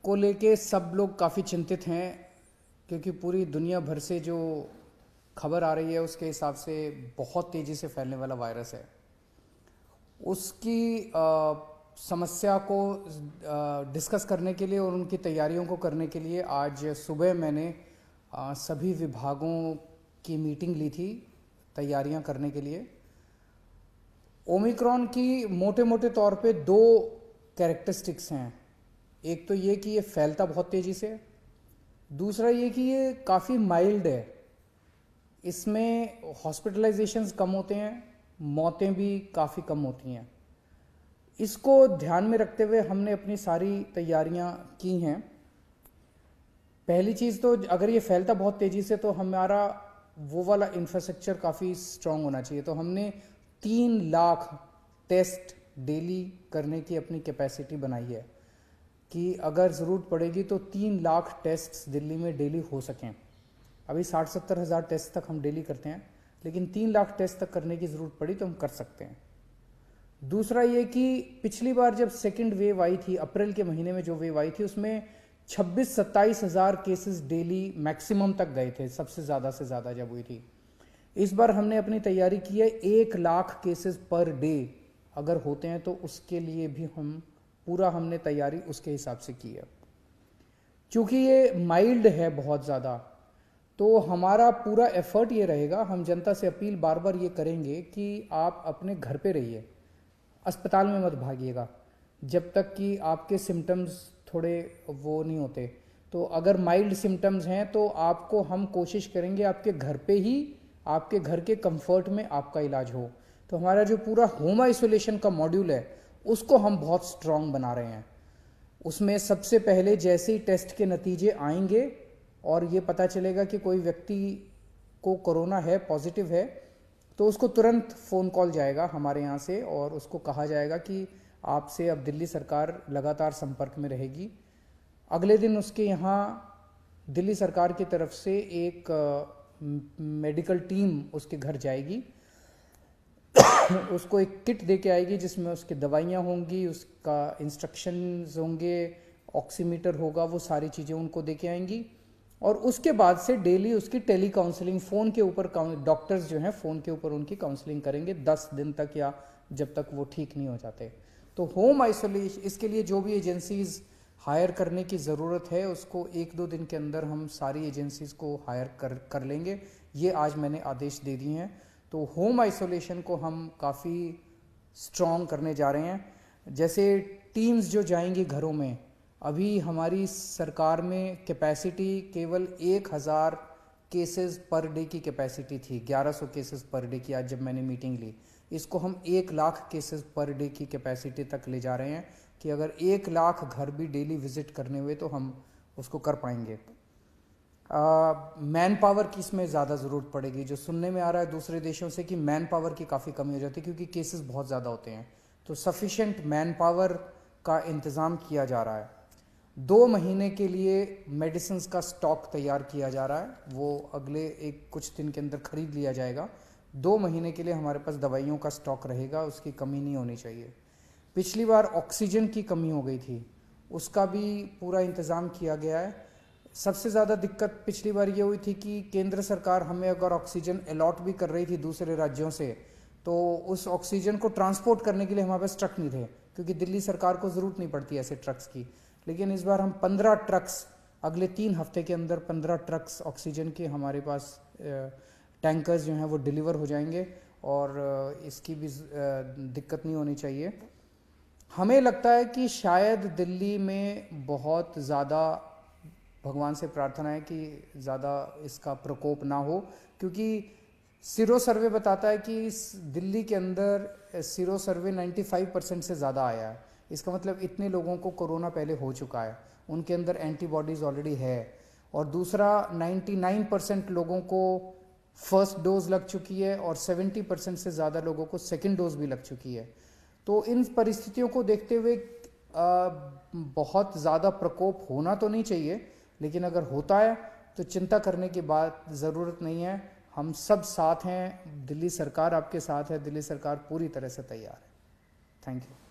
को लेके सब लोग काफ़ी चिंतित हैं, क्योंकि पूरी दुनिया भर से जो खबर आ रही है उसके हिसाब से बहुत तेज़ी से फैलने वाला वायरस है। उसकी समस्या को डिस्कस करने के लिए और उनकी तैयारियों को करने के लिए आज सुबह मैंने सभी विभागों की मीटिंग ली थी तैयारियां करने के लिए। ओमिक्रॉन की मोटे मोटे तौर पे दो कैरेक्टरिस्टिक्स हैं। एक तो ये कि ये फैलता बहुत तेज़ी से, दूसरा ये कि ये काफ़ी माइल्ड है। इसमें हॉस्पिटलाइजेशंस कम होते हैं, मौतें भी काफ़ी कम होती हैं। इसको ध्यान में रखते हुए हमने अपनी सारी तैयारियां की हैं। पहली चीज़ तो अगर ये फैलता बहुत तेज़ी से तो हमारा वो वाला इंफ्रास्ट्रक्चर काफ़ी स्ट्रांग होना चाहिए। तो हमने 3 लाख टेस्ट डेली करने की अपनी कैपेसिटी बनाई है कि अगर ज़रूरत पड़ेगी तो 3 लाख टेस्ट दिल्ली में डेली हो सकें। अभी 60-70 हज़ार टेस्ट तक हम डेली करते हैं, लेकिन 3 लाख टेस्ट तक करने की ज़रूरत पड़ी तो हम कर सकते हैं। दूसरा ये कि पिछली बार जब सेकेंड वेव आई थी, अप्रैल के महीने में जो वेव आई थी, उसमें 26-27 हज़ार केसेस डेली मैक्सिमम तक गए थे, सबसे ज़्यादा से ज़्यादा जब हुई थी। इस बार हमने अपनी तैयारी की है 1 लाख केसेस पर डे अगर होते हैं तो उसके लिए भी हमने तैयारी उसके हिसाब से की है। चूँकि ये माइल्ड है बहुत ज़्यादा, तो हमारा पूरा एफर्ट ये रहेगा, हम जनता से अपील बार बार ये करेंगे कि आप अपने घर पे रहिए, अस्पताल में मत भागिएगा जब तक कि आपके सिम्टम्स थोड़े वो नहीं होते। तो अगर माइल्ड सिम्टम्स हैं तो आपको हम कोशिश करेंगे आपके घर पे ही, आपके घर के कंफर्ट में आपका इलाज हो। तो हमारा जो पूरा होम आइसोलेशन का मॉड्यूल है उसको हम बहुत स्ट्रांग बना रहे हैं। उसमें सबसे पहले जैसे ही टेस्ट के नतीजे आएंगे और ये पता चलेगा कि कोई व्यक्ति को कोरोना है, पॉजिटिव है, तो उसको तुरंत फ़ोन कॉल जाएगा हमारे यहाँ से और उसको कहा जाएगा कि आपसे अब दिल्ली सरकार लगातार संपर्क में रहेगी। अगले दिन उसके यहाँ दिल्ली सरकार की तरफ से एक मेडिकल टीम उसके घर जाएगी, उसको एक किट दे के आएगी जिसमें उसकी दवाइयाँ होंगी, उसका इंस्ट्रक्शंस होंगे, ऑक्सीमीटर होगा, वो सारी चीज़ें उनको दे के आएंगी। और उसके बाद से डेली उसकी टेली काउंसलिंग, फ़ोन के ऊपर डॉक्टर्स जो हैं फ़ोन के ऊपर उनकी काउंसलिंग करेंगे 10 दिन तक, या जब तक वो ठीक नहीं हो जाते। तो होम आइसोलेशन, इसके लिए जो भी एजेंसीज़ हायर करने की ज़रूरत है उसको 1-2 दिन के अंदर हम सारी एजेंसीज़ को हायर कर लेंगे। ये आज मैंने आदेश दे दिए हैं। तो होम आइसोलेशन को हम काफ़ी स्ट्रॉन्ग करने जा रहे हैं। जैसे टीम्स जो जाएंगी घरों में, अभी हमारी सरकार में कैपेसिटी केवल 1000 केसेस पर डे की कैपेसिटी थी, 1100 केसेस पर डे की। आज जब मैंने मीटिंग ली, इसको हम 1 लाख केसेस पर डे की कैपेसिटी तक ले जा रहे हैं कि अगर 1 लाख घर भी डेली विजिट करने हुए तो हम उसको कर पाएंगे। मैन पावर की इसमें ज़्यादा ज़रूरत पड़ेगी। जो सुनने में आ रहा है दूसरे देशों से कि मैन पावर की काफ़ी कमी हो जाती है क्योंकि केसेस बहुत ज़्यादा होते हैं, तो सफिशेंट मैन पावर का इंतज़ाम किया जा रहा है। 2 महीने के लिए मेडिसिन्स का स्टॉक तैयार किया जा रहा है, वो अगले कुछ दिन के अंदर खरीद लिया जाएगा। 2 महीने के लिए हमारे पास दवाइयों का स्टॉक रहेगा, उसकी कमी नहीं होनी चाहिए। पिछली बार ऑक्सीजन की कमी हो गई थी, उसका भी पूरा इंतज़ाम किया गया है। सबसे ज़्यादा दिक्कत पिछली बार ये हुई थी कि केंद्र सरकार हमें अगर ऑक्सीजन अलॉट भी कर रही थी दूसरे राज्यों से, तो उस ऑक्सीजन को ट्रांसपोर्ट करने के लिए हमारे पास ट्रक नहीं थे, क्योंकि दिल्ली सरकार को ज़रूरत नहीं पड़ती ऐसे ट्रक्स की। लेकिन इस बार हम 15 ट्रक्स, अगले 3 हफ्ते के अंदर 15 ट्रक्स ऑक्सीजन के हमारे पास टैंकर्स जो हैं वो डिलीवर हो जाएंगे और इसकी भी दिक्कत नहीं होनी चाहिए। हमें लगता है कि शायद दिल्ली में बहुत ज़्यादा, भगवान से प्रार्थना है कि ज़्यादा इसका प्रकोप ना हो, क्योंकि सीरो सर्वे बताता है कि दिल्ली के अंदर सीरो सर्वे 95% से ज़्यादा आया है। इसका मतलब इतने लोगों को कोरोना पहले हो चुका है, उनके अंदर एंटीबॉडीज़ ऑलरेडी है। और दूसरा 99% लोगों को फर्स्ट डोज लग चुकी है और 70% से ज़्यादा लोगों को सेकेंड डोज भी लग चुकी है। तो इन परिस्थितियों को देखते हुए बहुत ज़्यादा प्रकोप होना तो नहीं चाहिए, लेकिन अगर होता है तो चिंता करने की बात ज़रूरत नहीं है। हम सब साथ हैं, दिल्ली सरकार आपके साथ है, दिल्ली सरकार पूरी तरह से तैयार है। Thank you.